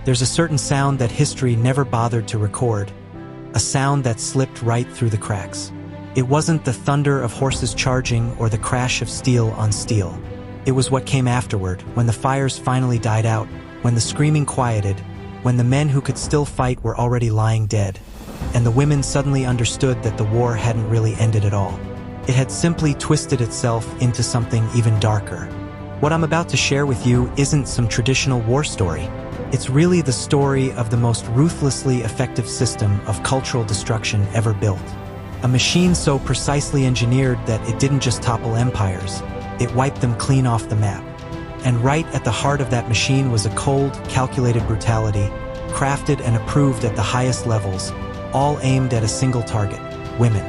There's a certain sound that history never bothered to record, a sound that slipped right through the cracks. It wasn't the thunder of horses charging or the crash of steel on steel. It was what came afterward, when the fires finally died out, when the screaming quieted, when the men who could still fight were already lying dead, and the women suddenly understood that the war hadn't really ended at all. It had simply twisted itself into something even darker. What I'm about to share with you isn't some traditional war story. It's really the story of the most ruthlessly effective system of cultural destruction ever built. A machine so precisely engineered that it didn't just topple empires, it wiped them clean off the map. And right at the heart of that machine was a cold, calculated brutality, crafted and approved at the highest levels, all aimed at a single target: women.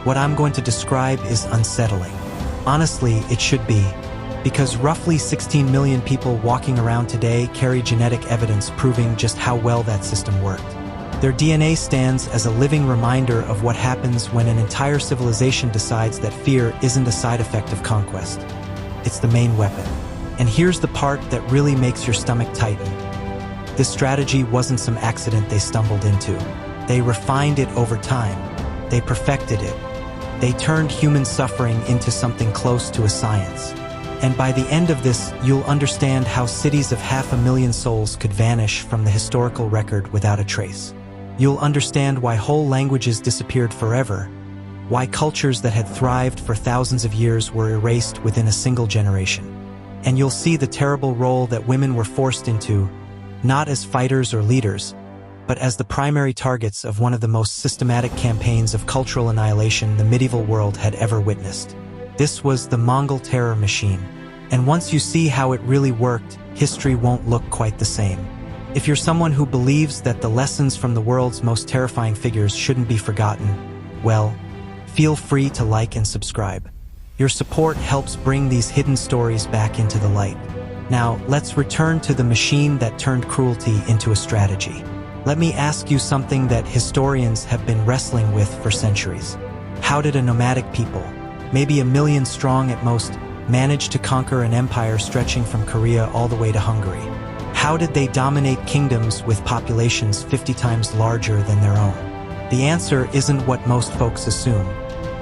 What I'm going to describe is unsettling. Honestly, it should be, because roughly 16 million people walking around today carry genetic evidence proving just how well that system worked. Their DNA stands as a living reminder of what happens when an entire civilization decides that fear isn't a side effect of conquest. It's the main weapon. And here's the part that really makes your stomach tighten. This strategy wasn't some accident they stumbled into. They refined it over time. They perfected it. They turned human suffering into something close to a science. And by the end of this, you'll understand how cities of 500,000 souls could vanish from the historical record without a trace. You'll understand why whole languages disappeared forever, why cultures that had thrived for thousands of years were erased within a single generation. And you'll see the terrible role that women were forced into, not as fighters or leaders, but as the primary targets of one of the most systematic campaigns of cultural annihilation the medieval world had ever witnessed. This was the Mongol terror machine. And once you see how it really worked, history won't look quite the same. If you're someone who believes that the lessons from the world's most terrifying figures shouldn't be forgotten, well, feel free to like and subscribe. Your support helps bring these hidden stories back into the light. Now, let's return to the machine that turned cruelty into a strategy. Let me ask you something that historians have been wrestling with for centuries. How did a nomadic people, maybe 1 million strong at most, manage to conquer an empire stretching from Korea all the way to Hungary? How did they dominate kingdoms with populations 50 times larger than their own? The answer isn't what most folks assume.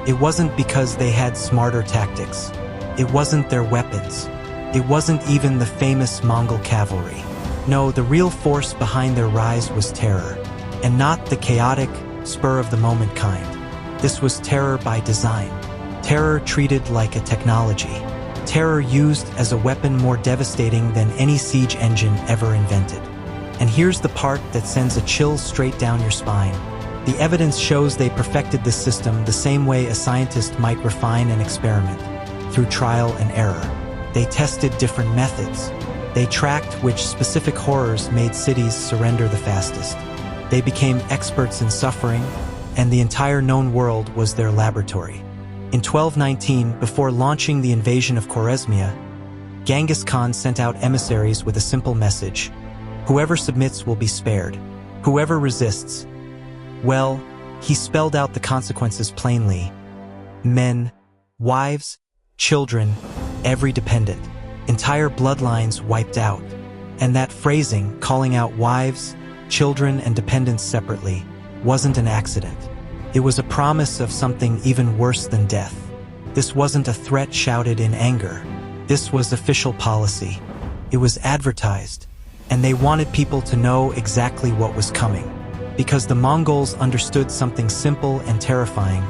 It wasn't because they had smarter tactics. It wasn't their weapons. It wasn't even the famous Mongol cavalry. No, the real force behind their rise was terror, and not the chaotic, spur-of-the-moment kind. This was terror by design. Terror treated like a technology. Terror used as a weapon more devastating than any siege engine ever invented. And here's the part that sends a chill straight down your spine. The evidence shows they perfected this system the same way a scientist might refine an experiment, through trial and error. They tested different methods. They tracked which specific horrors made cities surrender the fastest. They became experts in suffering, and the entire known world was their laboratory. In 1219, before launching the invasion of Khwarezmia, Genghis Khan sent out emissaries with a simple message: whoever submits will be spared. Whoever resists, well, he spelled out the consequences plainly. Men, wives, children, every dependent, entire bloodlines wiped out. And that phrasing, calling out wives, children, and dependents separately, wasn't an accident. It was a promise of something even worse than death. This wasn't a threat shouted in anger. This was official policy. It was advertised, and they wanted people to know exactly what was coming. Because the Mongols understood something simple and terrifying: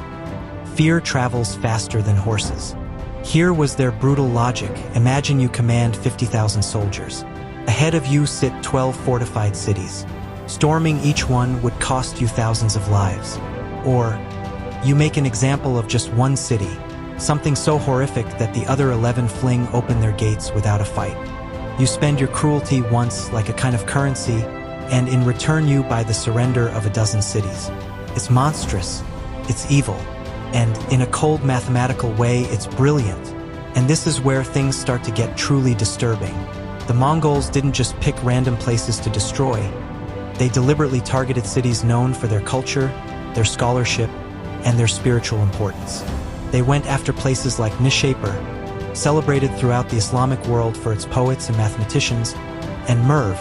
fear travels faster than horses. Here was their brutal logic. Imagine you command 50,000 soldiers. Ahead of you sit 12 fortified cities. Storming each one would cost you thousands of lives. Or, you make an example of just one city, something so horrific that the other 11 fling open their gates without a fight. You spend your cruelty once like a kind of currency, and in return you buy the surrender of a dozen cities. It's monstrous, it's evil, and in a cold mathematical way, it's brilliant. And this is where things start to get truly disturbing. The Mongols didn't just pick random places to destroy. They deliberately targeted cities known for their culture, their scholarship, and their spiritual importance. They went after places like Nishapur, celebrated throughout the Islamic world for its poets and mathematicians, and Merv,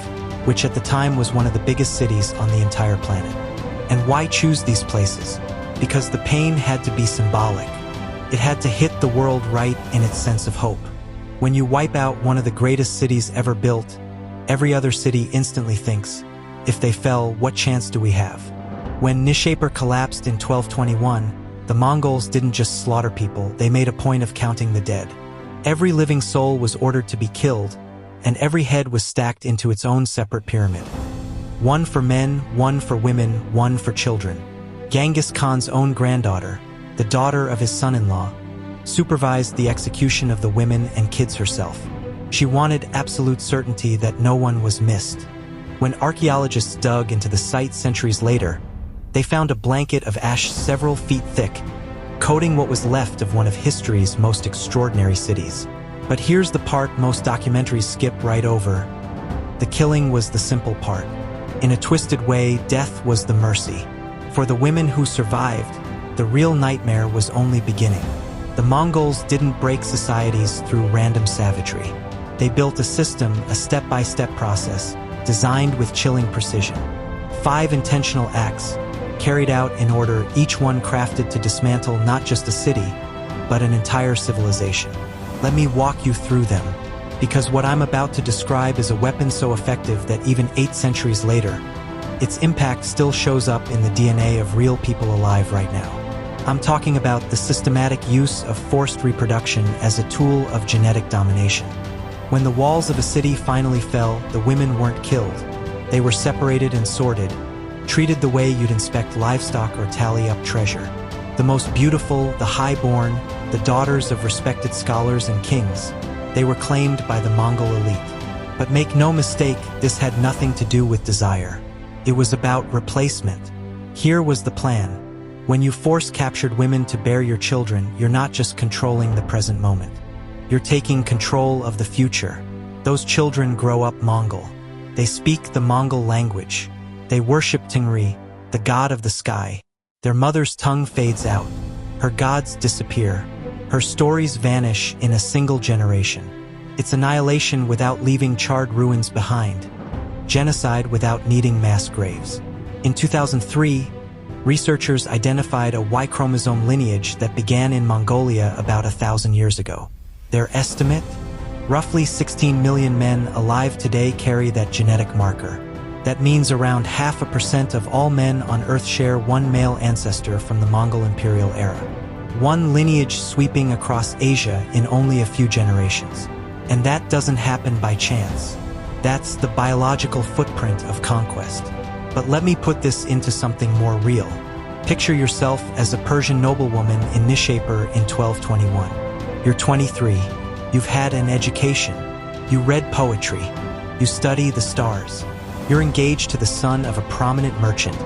which at the time was one of the biggest cities on the entire planet. And why choose these places? Because the pain had to be symbolic. It had to hit the world right in its sense of hope. When you wipe out one of the greatest cities ever built, every other city instantly thinks, if they fell, what chance do we have? When Nishapur collapsed in 1221, the Mongols didn't just slaughter people, they made a point of counting the dead. Every living soul was ordered to be killed, and every head was stacked into its own separate pyramid. One for men, one for women, one for children. Genghis Khan's own granddaughter, the daughter of his son-in-law, supervised the execution of the women and kids herself. She wanted absolute certainty that no one was missed. When archaeologists dug into the site centuries later, they found a blanket of ash several feet thick, coating what was left of one of history's most extraordinary cities. But here's the part most documentaries skip right over. The killing was the simple part. In a twisted way, death was the mercy. For the women who survived, the real nightmare was only beginning. The Mongols didn't break societies through random savagery. They built a system, a step-by-step process, designed with chilling precision. 5 intentional acts, carried out in order, each one crafted to dismantle not just a city, but an entire civilization. Let me walk you through them, because what I'm about to describe is a weapon so effective that even 8 centuries later, its impact still shows up in the DNA of real people alive right now. I'm talking about the systematic use of forced reproduction as a tool of genetic domination. When the walls of a city finally fell, the women weren't killed. They were separated and sorted, treated the way you'd inspect livestock or tally up treasure. The most beautiful, the high-born, the daughters of respected scholars and kings, they were claimed by the Mongol elite. But make no mistake, this had nothing to do with desire. It was about replacement. Here was the plan. When you force-captured women to bear your children, you're not just controlling the present moment. You're taking control of the future. Those children grow up Mongol. They speak the Mongol language. They worship Tengri, the god of the sky. Their mother's tongue fades out. Her gods disappear. Her stories vanish in a single generation. It's annihilation without leaving charred ruins behind. Genocide without needing mass graves. In 2003, researchers identified a Y chromosome lineage that began in Mongolia about 1,000 years ago. Their estimate? Roughly 16 million men alive today carry that genetic marker. That means around 0.5% of all men on Earth share one male ancestor from the Mongol imperial era. One lineage sweeping across Asia in only a few generations. And that doesn't happen by chance. That's the biological footprint of conquest. But let me put this into something more real. Picture yourself as a Persian noblewoman in Nishapur in 1221. You're 23. You've had an education. You read poetry. You study the stars. You're engaged to the son of a prominent merchant.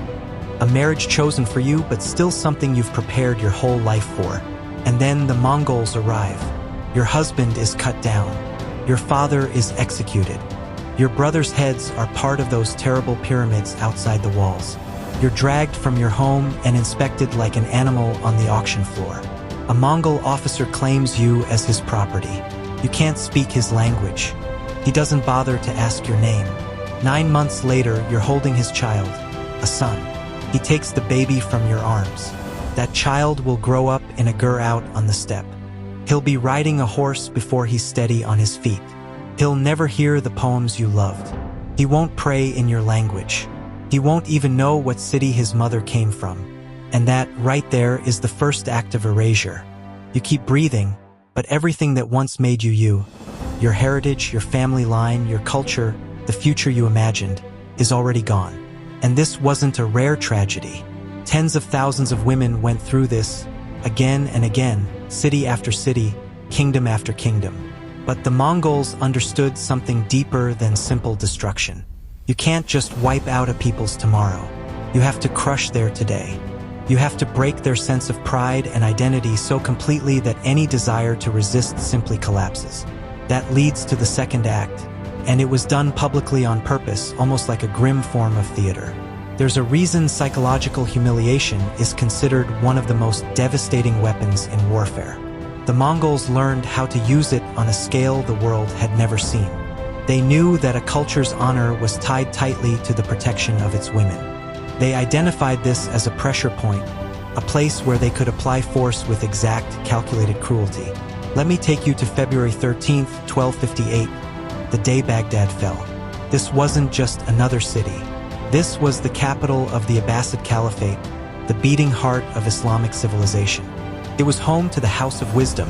A marriage chosen for you, but still something you've prepared your whole life for. And then the Mongols arrive. Your husband is cut down. Your father is executed. Your brother's heads are part of those terrible pyramids outside the walls. You're dragged from your home and inspected like an animal on the auction floor. A Mongol officer claims you as his property. You can't speak his language. He doesn't bother to ask your name. 9 months later, you're holding his child, a son. He takes the baby from your arms. That child will grow up in a gur out on the steppe. He'll be riding a horse before he's steady on his feet. He'll never hear the poems you loved. He won't pray in your language. He won't even know what city his mother came from. And that, right there, is the first act of erasure. You keep breathing, but everything that once made you, your heritage, your family line, your culture, the future you imagined, is already gone. And this wasn't a rare tragedy. Tens of thousands of women went through this, again and again, city after city, kingdom after kingdom. But the Mongols understood something deeper than simple destruction. You can't just wipe out a people's tomorrow. You have to crush their today. You have to break their sense of pride and identity so completely that any desire to resist simply collapses. That leads to the second act, and it was done publicly on purpose, almost like a grim form of theater. There's a reason psychological humiliation is considered one of the most devastating weapons in warfare. The Mongols learned how to use it on a scale the world had never seen. They knew that a culture's honor was tied tightly to the protection of its women. They identified this as a pressure point, a place where they could apply force with exact, calculated cruelty. Let me take you to February 13th, 1258, the day Baghdad fell. This wasn't just another city. This was the capital of the Abbasid Caliphate, the beating heart of Islamic civilization. It was home to the House of Wisdom,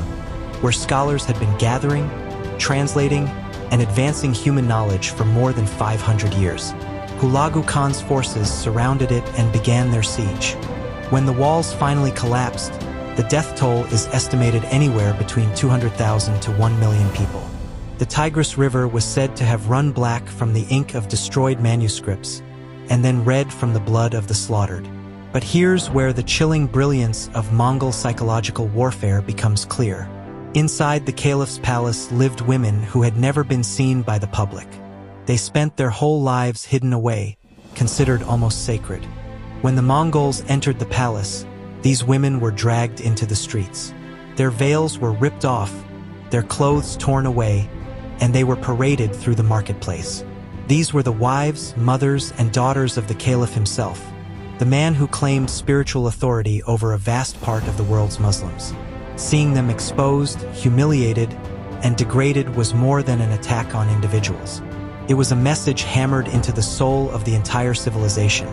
where scholars had been gathering, translating, and advancing human knowledge for more than 500 years. Hulagu Khan's forces surrounded it and began their siege. When the walls finally collapsed, the death toll is estimated anywhere between 200,000 to 1 million people. The Tigris River was said to have run black from the ink of destroyed manuscripts, and then red from the blood of the slaughtered. But here's where the chilling brilliance of Mongol psychological warfare becomes clear. Inside the caliph's palace lived women who had never been seen by the public. They spent their whole lives hidden away, considered almost sacred. When the Mongols entered the palace, these women were dragged into the streets. Their veils were ripped off, their clothes torn away, and they were paraded through the marketplace. These were the wives, mothers, and daughters of the caliph himself, the man who claimed spiritual authority over a vast part of the world's Muslims. Seeing them exposed, humiliated, and degraded was more than an attack on individuals. It was a message hammered into the soul of the entire civilization.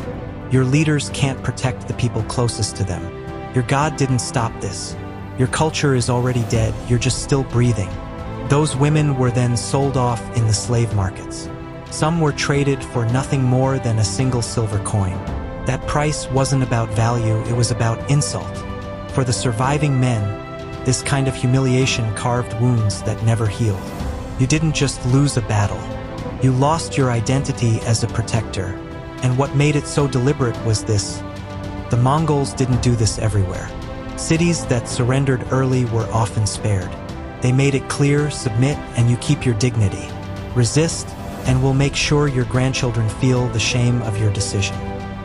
Your leaders can't protect the people closest to them. Your God didn't stop this. Your culture is already dead, you're just still breathing. Those women were then sold off in the slave markets. Some were traded for nothing more than a single silver coin. That price wasn't about value, it was about insult. For the surviving men, this kind of humiliation carved wounds that never healed. You didn't just lose a battle. You lost your identity as a protector. And what made it so deliberate was this. The Mongols didn't do this everywhere. Cities that surrendered early were often spared. They made it clear, submit, and you keep your dignity. Resist, and we'll make sure your grandchildren feel the shame of your decision.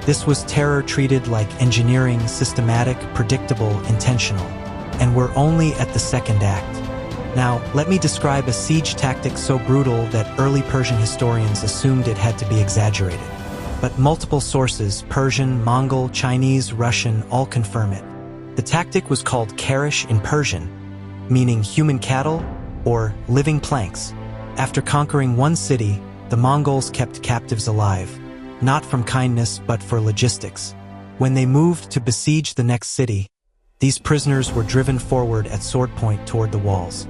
This was terror treated like engineering, systematic, predictable, intentional. And we're only at the second act. Now, let me describe a siege tactic so brutal that early Persian historians assumed it had to be exaggerated. But multiple sources, Persian, Mongol, Chinese, Russian, all confirm it. The tactic was called karish in Persian, meaning human cattle or living planks. After conquering one city, the Mongols kept captives alive, not from kindness but for logistics. When they moved to besiege the next city, these prisoners were driven forward at sword point toward the walls.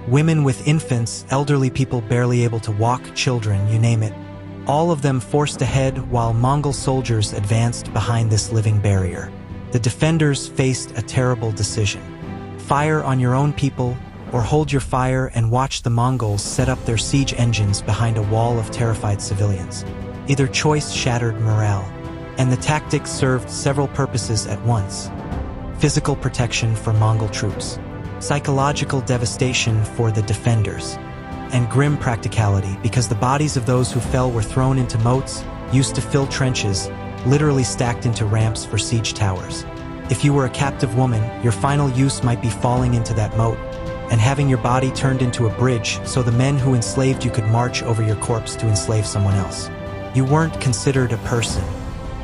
Women with infants, elderly people barely able to walk, children, you name it, all of them forced ahead while Mongol soldiers advanced behind this living barrier. The defenders faced a terrible decision. Fire on your own people, or hold your fire and watch the Mongols set up their siege engines behind a wall of terrified civilians. Either choice shattered morale, and the tactic served several purposes at once. Physical protection for Mongol troops, psychological devastation for the defenders, and grim practicality because the bodies of those who fell were thrown into moats, used to fill trenches, literally stacked into ramps for siege towers. If you were a captive woman, your final use might be falling into that moat and having your body turned into a bridge so the men who enslaved you could march over your corpse to enslave someone else. You weren't considered a person.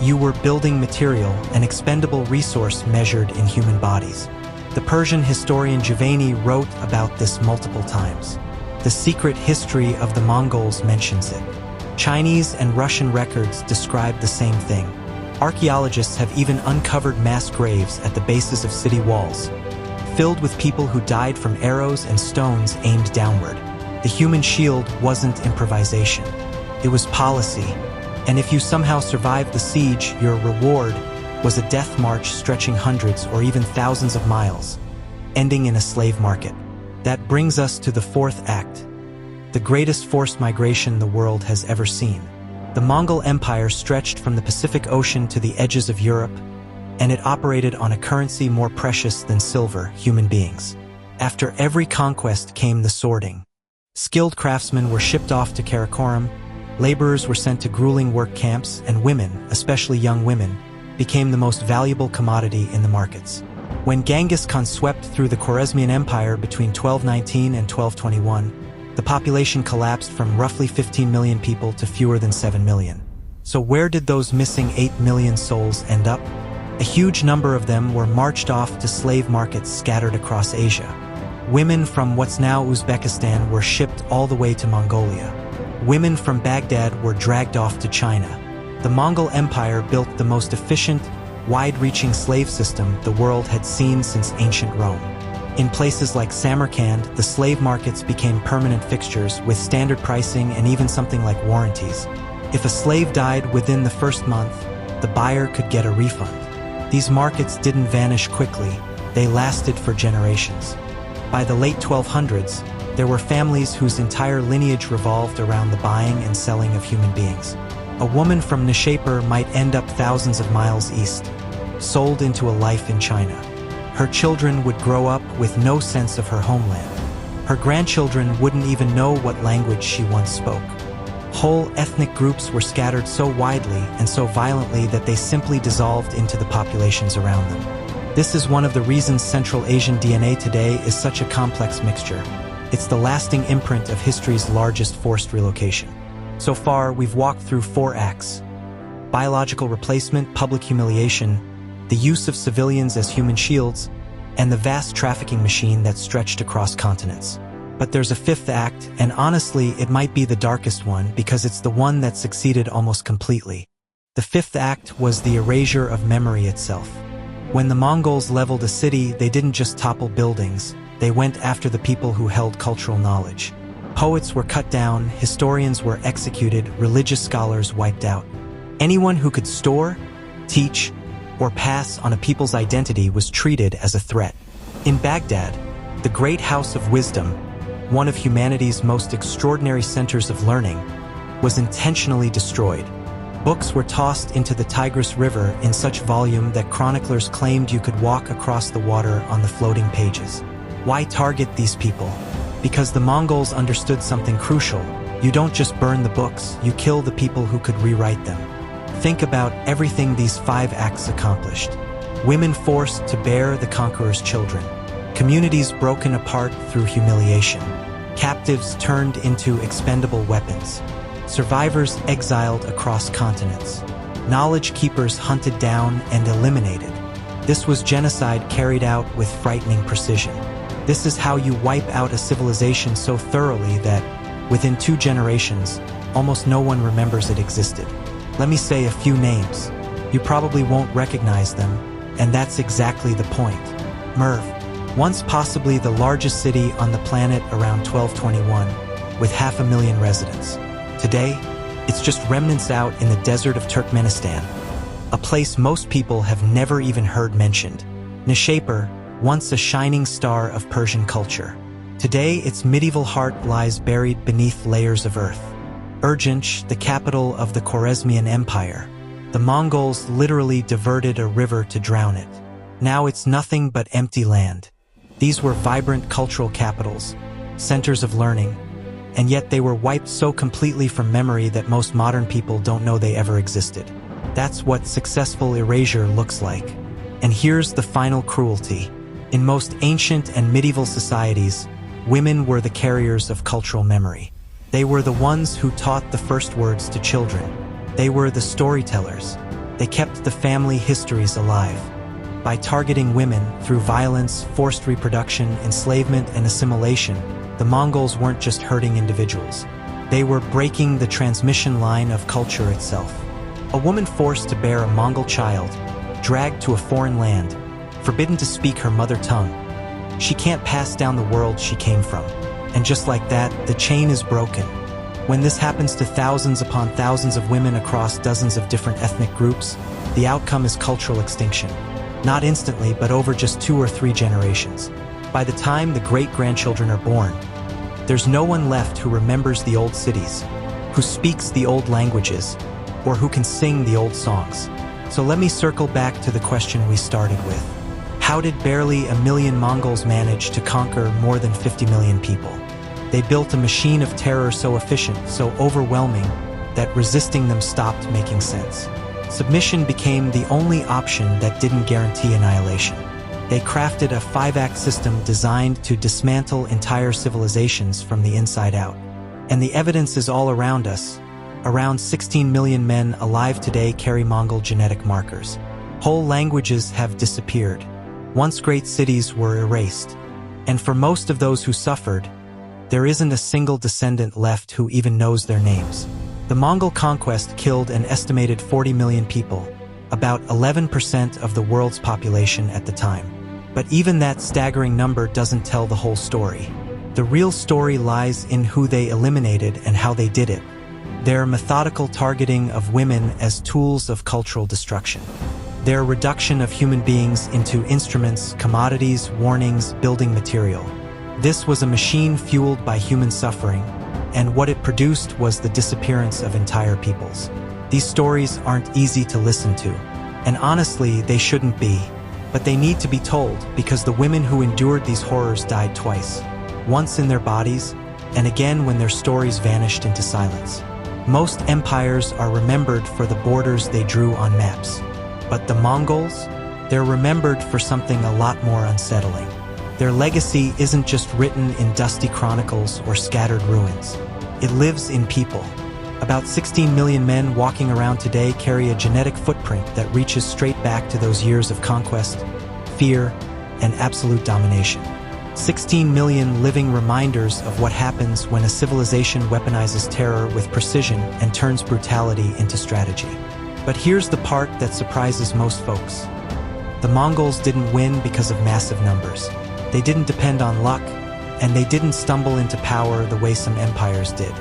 You were building material, an expendable resource measured in human bodies. The Persian historian Juvayni wrote about this multiple times. The Secret History of the Mongols mentions it. Chinese and Russian records describe the same thing. Archaeologists have even uncovered mass graves at the bases of city walls, filled with people who died from arrows and stones aimed downward. The human shield wasn't improvisation. It was policy. And if you somehow survived the siege, your reward was a death march stretching hundreds or even thousands of miles, ending in a slave market. That brings us to the fourth act, the greatest forced migration the world has ever seen. The Mongol Empire stretched from the Pacific Ocean to the edges of Europe, and it operated on a currency more precious than silver, human beings. After every conquest came the sorting. Skilled craftsmen were shipped off to Karakoram, laborers were sent to grueling work camps, and women, especially young women, became the most valuable commodity in the markets. When Genghis Khan swept through the Khwarezmian Empire between 1219 and 1221, The population collapsed from roughly 15 million people to fewer than 7 million. So where did those missing 8 million souls end up? A huge number of them were marched off to slave markets scattered across Asia. Women from what's now Uzbekistan were shipped all the way to Mongolia. Women from Baghdad were dragged off to China. The Mongol Empire built the most efficient, wide-reaching slave system the world had seen since ancient Rome. In places like Samarkand, the slave markets became permanent fixtures with standard pricing and even something like warranties. If a slave died within the first month, the buyer could get a refund. These markets didn't vanish quickly, they lasted for generations. By the late 1200s, there were families whose entire lineage revolved around the buying and selling of human beings. A woman from Nishapur might end up thousands of miles east, sold into a life in China. Her children would grow up with no sense of her homeland. Her grandchildren wouldn't even know what language she once spoke. Whole ethnic groups were scattered so widely and so violently that they simply dissolved into the populations around them. This is one of the reasons Central Asian DNA today is such a complex mixture. It's the lasting imprint of history's largest forced relocation. So far, we've walked through 4 acts: biological replacement, public humiliation, the use of civilians as human shields, and the vast trafficking machine that stretched across continents. But there's a 5th act, and honestly, it might be the darkest one because it's the one that succeeded almost completely. The 5th act was the erasure of memory itself. When the Mongols leveled a city, they didn't just topple buildings, they went after the people who held cultural knowledge. Poets were cut down, historians were executed, religious scholars wiped out. Anyone who could store, teach, or pass on a people's identity was treated as a threat. In Baghdad, the great house of wisdom, one of humanity's most extraordinary centers of learning, was intentionally destroyed. Books were tossed into the Tigris River in such volume that chroniclers claimed you could walk across the water on the floating pages. Why target these people? Because the Mongols understood something crucial. You don't just burn the books, you kill the people who could rewrite them. Think about everything these 5 acts accomplished. Women forced to bear the conqueror's children. Communities broken apart through humiliation. Captives turned into expendable weapons. Survivors exiled across continents. Knowledge keepers hunted down and eliminated. This was genocide carried out with frightening precision. This is how you wipe out a civilization so thoroughly that, within 2 generations, almost no one remembers it existed. Let me say a few names. You probably won't recognize them, and that's exactly the point. Merv, once possibly the largest city on the planet around 1221, with 500,000 residents. Today, it's just remnants out in the desert of Turkmenistan, a place most people have never even heard mentioned. Nishapur, once a shining star of Persian culture. Today, its medieval heart lies buried beneath layers of earth. Urgench, the capital of the Khwarezmian Empire. The Mongols literally diverted a river to drown it. Now it's nothing but empty land. These were vibrant cultural capitals, centers of learning, and yet they were wiped so completely from memory that most modern people don't know they ever existed. That's what successful erasure looks like. And here's the final cruelty. In most ancient and medieval societies, women were the carriers of cultural memory. They were the ones who taught the first words to children. They were the storytellers. They kept the family histories alive. By targeting women through violence, forced reproduction, enslavement, and assimilation, the Mongols weren't just hurting individuals. They were breaking the transmission line of culture itself. A woman forced to bear a Mongol child, dragged to a foreign land, forbidden to speak her mother tongue. She can't pass down the world she came from. And just like that, the chain is broken. When this happens to thousands upon thousands of women across dozens of different ethnic groups, the outcome is cultural extinction. Not instantly, but over just 2 or 3 generations. By the time the great-grandchildren are born, there's no one left who remembers the old cities, who speaks the old languages, or who can sing the old songs. So let me circle back to the question we started with. How did barely 1 million Mongols manage to conquer more than 50 million people? They built a machine of terror so efficient, so overwhelming, that resisting them stopped making sense. Submission became the only option that didn't guarantee annihilation. They crafted a 5-act system designed to dismantle entire civilizations from the inside out. And the evidence is all around us. Around 16 million men alive today carry Mongol genetic markers. Whole languages have disappeared. Once great cities were erased. And for most of those who suffered, there isn't a single descendant left who even knows their names. The Mongol conquest killed an estimated 40 million people, about 11% of the world's population at the time. But even that staggering number doesn't tell the whole story. The real story lies in who they eliminated and how they did it. Their methodical targeting of women as tools of cultural destruction. Their reduction of human beings into instruments, commodities, warnings, building material. This was a machine fueled by human suffering, and what it produced was the disappearance of entire peoples. These stories aren't easy to listen to, and honestly, they shouldn't be. But they need to be told because the women who endured these horrors died twice. Once in their bodies, and again when their stories vanished into silence. Most empires are remembered for the borders they drew on maps. But the Mongols? They're remembered for something a lot more unsettling. Their legacy isn't just written in dusty chronicles or scattered ruins. It lives in people. About 16 million men walking around today carry a genetic footprint that reaches straight back to those years of conquest, fear, and absolute domination. 16 million living reminders of what happens when a civilization weaponizes terror with precision and turns brutality into strategy. But here's the part that surprises most folks. The Mongols didn't win because of massive numbers. They didn't depend on luck, and they didn't stumble into power the way some empires did.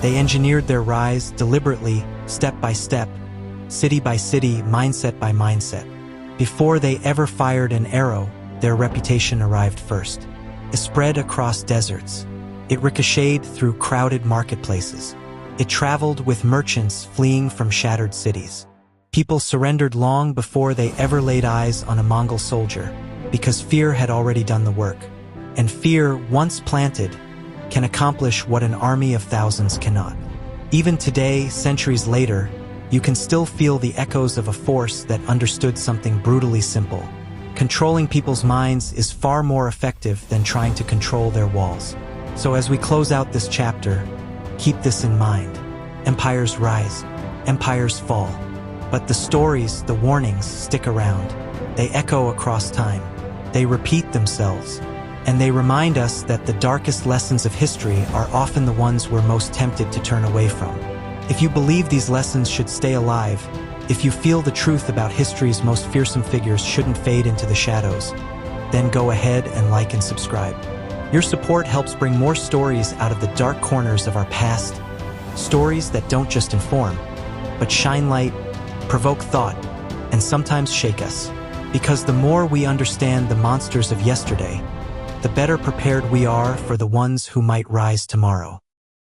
They engineered their rise deliberately, step by step, city by city, mindset by mindset. Before they ever fired an arrow, their reputation arrived first. It spread across deserts. It ricocheted through crowded marketplaces. It traveled with merchants fleeing from shattered cities. People surrendered long before they ever laid eyes on a Mongol soldier, because fear had already done the work. And fear, once planted, can accomplish what an army of thousands cannot. Even today, centuries later, you can still feel the echoes of a force that understood something brutally simple. Controlling people's minds is far more effective than trying to control their walls. So as we close out this chapter, keep this in mind. Empires rise, empires fall. But the stories, the warnings, stick around. They echo across time. They repeat themselves. And they remind us that the darkest lessons of history are often the ones we're most tempted to turn away from. If you believe these lessons should stay alive, if you feel the truth about history's most fearsome figures shouldn't fade into the shadows, then go ahead and like and subscribe. Your support helps bring more stories out of the dark corners of our past, stories that don't just inform, but shine light, provoke thought, and sometimes shake us. Because the more we understand the monsters of yesterday, the better prepared we are for the ones who might rise tomorrow.